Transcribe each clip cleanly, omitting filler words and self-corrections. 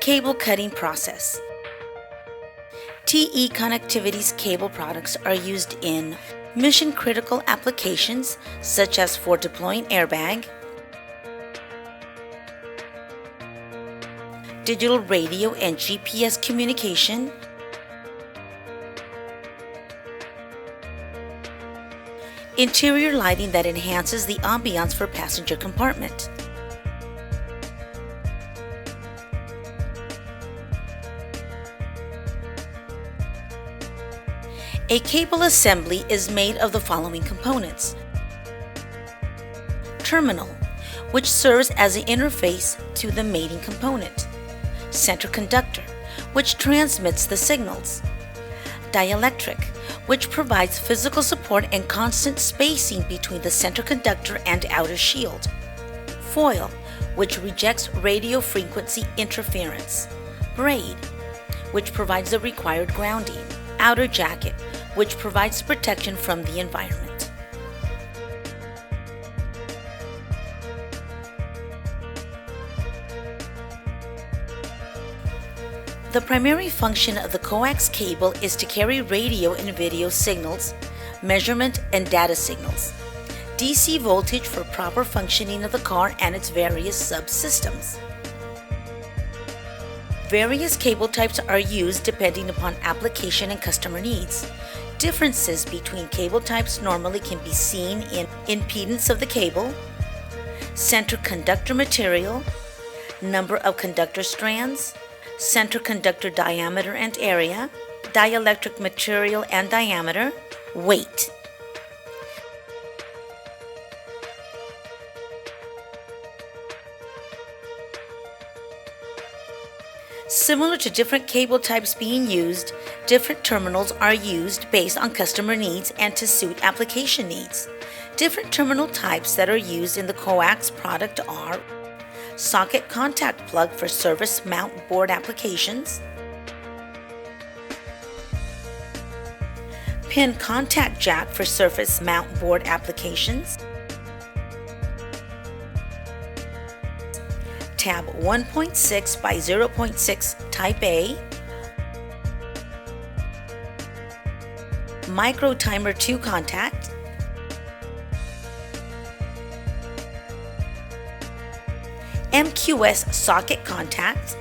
Cable cutting process. TE Connectivity's cable products are used in mission-critical applications such as for deploying airbag, digital radio and GPS communication, interior lighting that enhances the ambiance for passenger compartment. A cable assembly is made of the following components. Terminal, which serves as an interface to the mating component. Center conductor, which transmits the signals. Dielectric, which provides physical support and constant spacing between the center conductor and outer shield. Foil, which rejects radio frequency interference. Braid, which provides the required grounding. Outer jacket, which provides protection from the environment. The primary function of the coax cable is to carry radio and video signals, measurement and data signals, DC voltage for proper functioning of the car and its various subsystems. Various cable types are used depending upon application and customer needs. Differences between cable types normally can be seen in impedance of the cable, center conductor material, number of conductor strands, center conductor diameter and area, dielectric material and diameter, weight. Similar to different cable types being used, different terminals are used based on customer needs and to suit application needs. Different terminal types that are used in the coax product are socket contact plug for surface mount board applications, pin contact jack for surface mount board applications, tab 1.6 by 0.6 type A, micro timer 2 contact, MQS socket contact,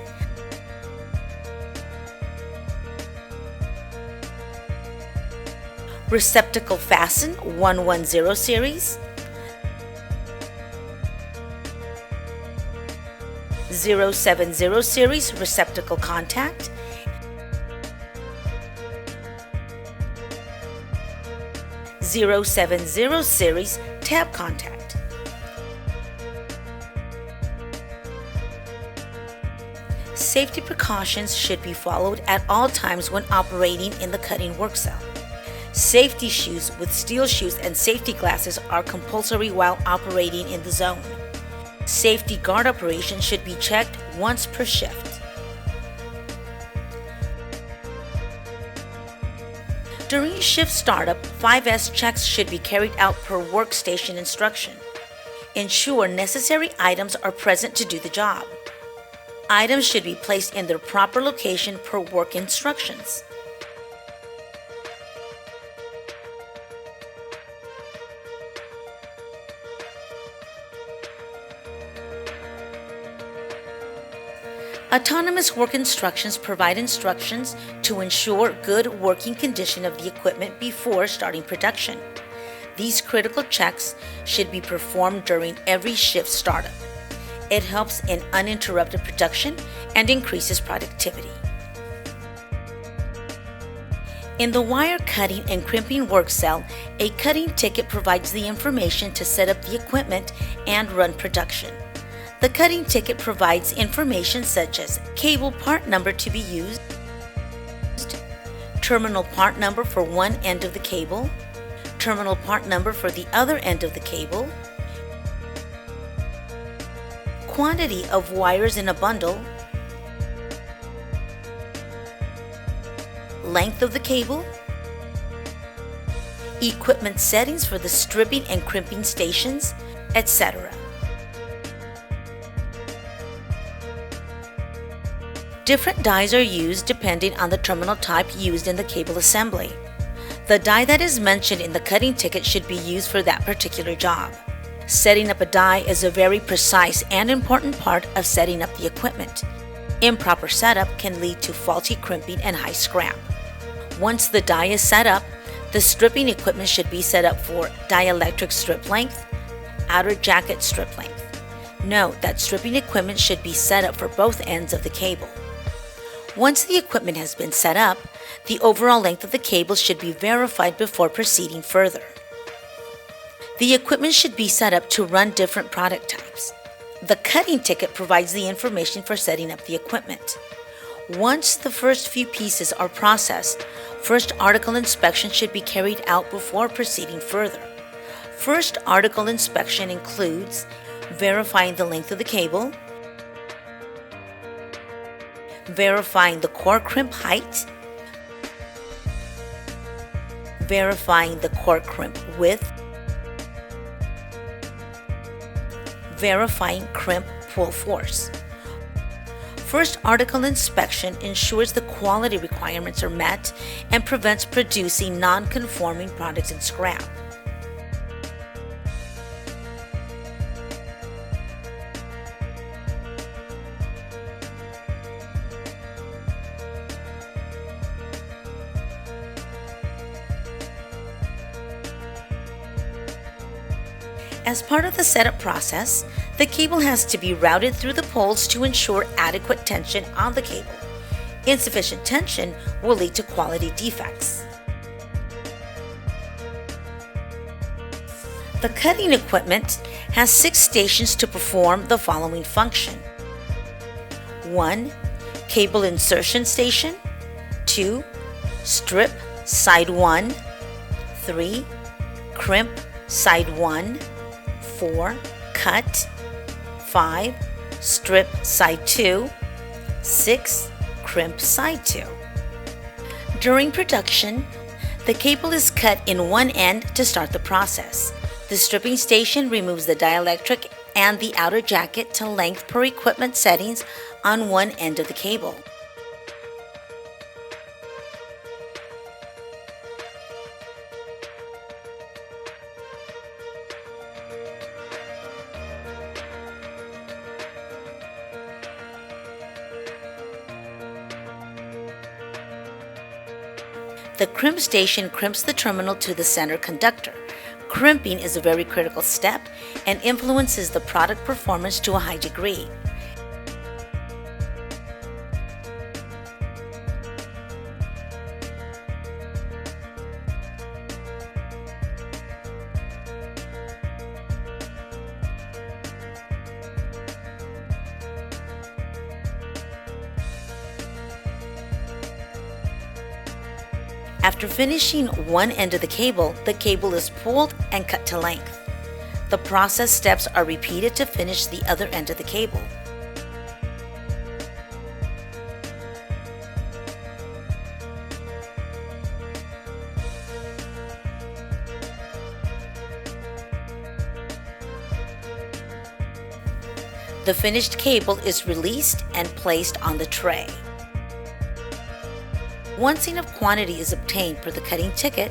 receptacle fasten 110 series, 070 series receptacle contact, .070 series tab contact. Safety precautions should be followed at all times when operating in the cutting work cell. Safety shoes with steel shoes and safety glasses are compulsory while operating in the zone. Safety guard operations should be checked once per shift. During shift startup, 5S checks should be carried out per workstation instruction. Ensure necessary items are present to do the job. Items should be placed in their proper location per work instructions. Autonomous work instructions provide instructions to ensure good working condition of the equipment before starting production. These critical checks should be performed during every shift startup. It helps in uninterrupted production and increases productivity. In the wire cutting and crimping work cell, a cutting ticket provides the information to set up the equipment and run production. The cutting ticket provides information such as cable part number to be used, terminal part number for one end of the cable, terminal part number for the other end of the cable, quantity of wires in a bundle, length of the cable, equipment settings for the stripping and crimping stations, etc. Different dies are used depending on the terminal type used in the cable assembly. The die that is mentioned in the cutting ticket should be used for that particular job. Setting up a die is a very precise and important part of setting up the equipment. Improper setup can lead to faulty crimping and high scrap. Once the die is set up, the stripping equipment should be set up for dielectric strip length, outer jacket strip length. Note that stripping equipment should be set up for both ends of the cable. Once the equipment has been set up, the overall length of the cable should be verified before proceeding further. The equipment should be set up to run different product types. The cutting ticket provides the information for setting up the equipment. Once the first few pieces are processed, first article inspection should be carried out before proceeding further. First article inspection includes verifying the length of the cable, verifying the core crimp height, verifying the core crimp width, verifying crimp pull force. First article inspection ensures the quality requirements are met and prevents producing non-conforming products and scrap. As part of the setup process, the cable has to be routed through the poles to ensure adequate tension on the cable. Insufficient tension will lead to quality defects. The cutting equipment has 6 stations to perform the following function. 1. Cable insertion station. 2. Strip side 1. 3. Crimp side 1. 4. Cut. 5. Strip side 2. 6. Crimp side 2. During production, the cable is cut in one end to start the process. The stripping station removes the dielectric and the outer jacket to length per equipment settings on one end of the cable. The crimp station crimps the terminal to the center conductor. Crimping is a very critical step and influences the product performance to a high degree. After finishing one end of the cable is pulled and cut to length. The process steps are repeated to finish the other end of the cable. The finished cable is released and placed on the tray. Once enough quantity is obtained per the cutting ticket,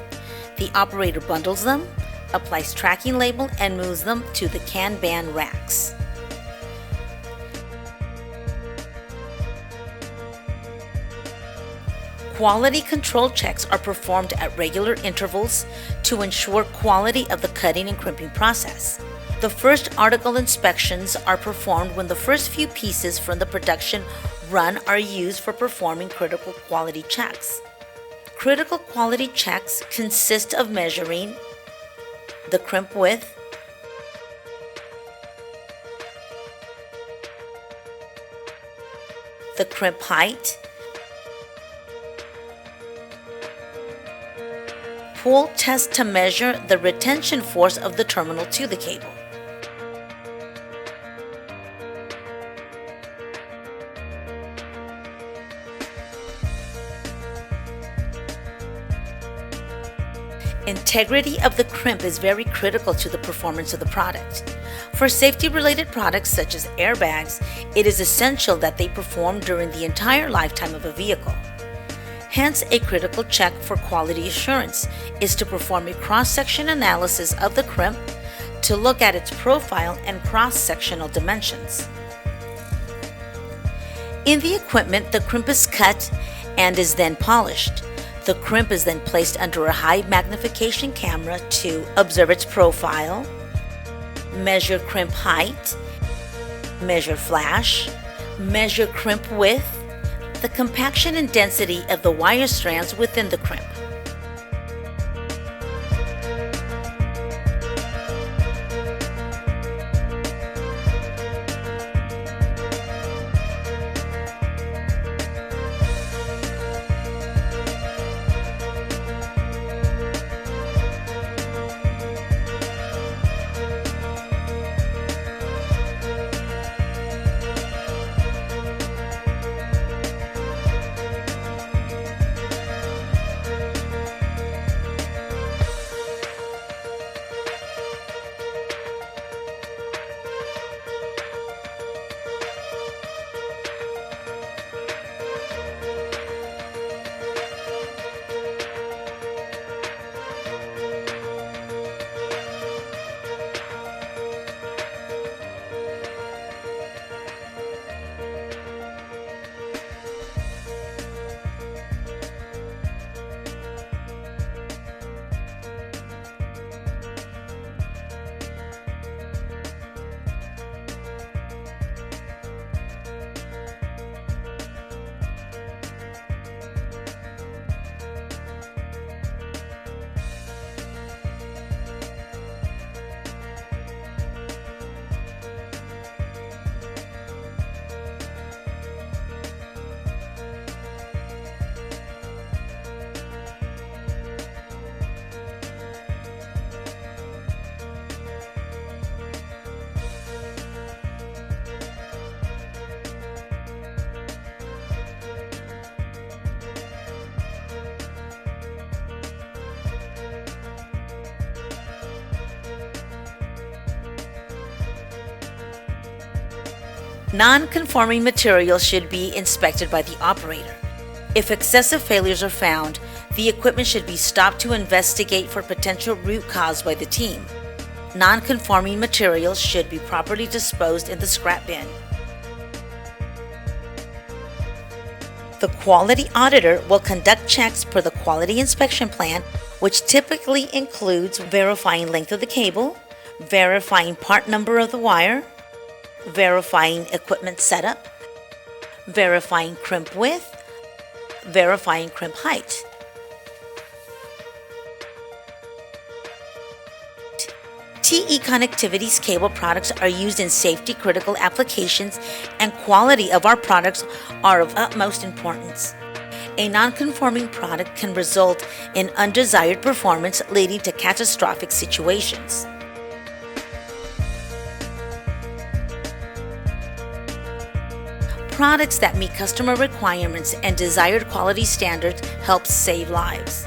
the operator bundles them, applies tracking label, and moves them to the Kanban racks. Quality control checks are performed at regular intervals to ensure quality of the cutting and crimping process. The first article inspections are performed when the first few pieces from the production run are used for performing critical quality checks. Critical quality checks consist of measuring the crimp width, the crimp height, pull test to measure the retention force of the terminal to the cable. Integrity of the crimp is very critical to the performance of the product. For safety-related products such as airbags, it is essential that they perform during the entire lifetime of a vehicle. Hence, a critical check for quality assurance is to perform a cross-section analysis of the crimp to look at its profile and cross-sectional dimensions. In the equipment, the crimp is cut and is then polished. The crimp is then placed under a high magnification camera to observe its profile, measure crimp height, measure flash, measure crimp width, the compaction and density of the wire strands within the crimp. Non-conforming materials should be inspected by the operator. If excessive failures are found, the equipment should be stopped to investigate for potential root cause by the team. Non-conforming materials should be properly disposed in the scrap bin. The quality auditor will conduct checks per the quality inspection plan, which typically includes verifying length of the cable, verifying part number of the wire, verifying equipment setup, verifying crimp width, verifying crimp height. TE Connectivity's cable products are used in safety critical applications, and quality of our products are of utmost importance. A non-conforming product can result in undesired performance, leading to catastrophic situations. Products that meet customer requirements and desired quality standards help save lives.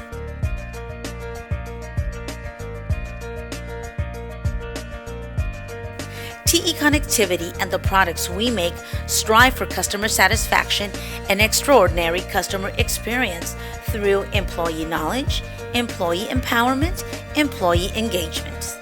TE Connectivity and the products we make strive for customer satisfaction and extraordinary customer experience through employee knowledge, employee empowerment, employee engagement.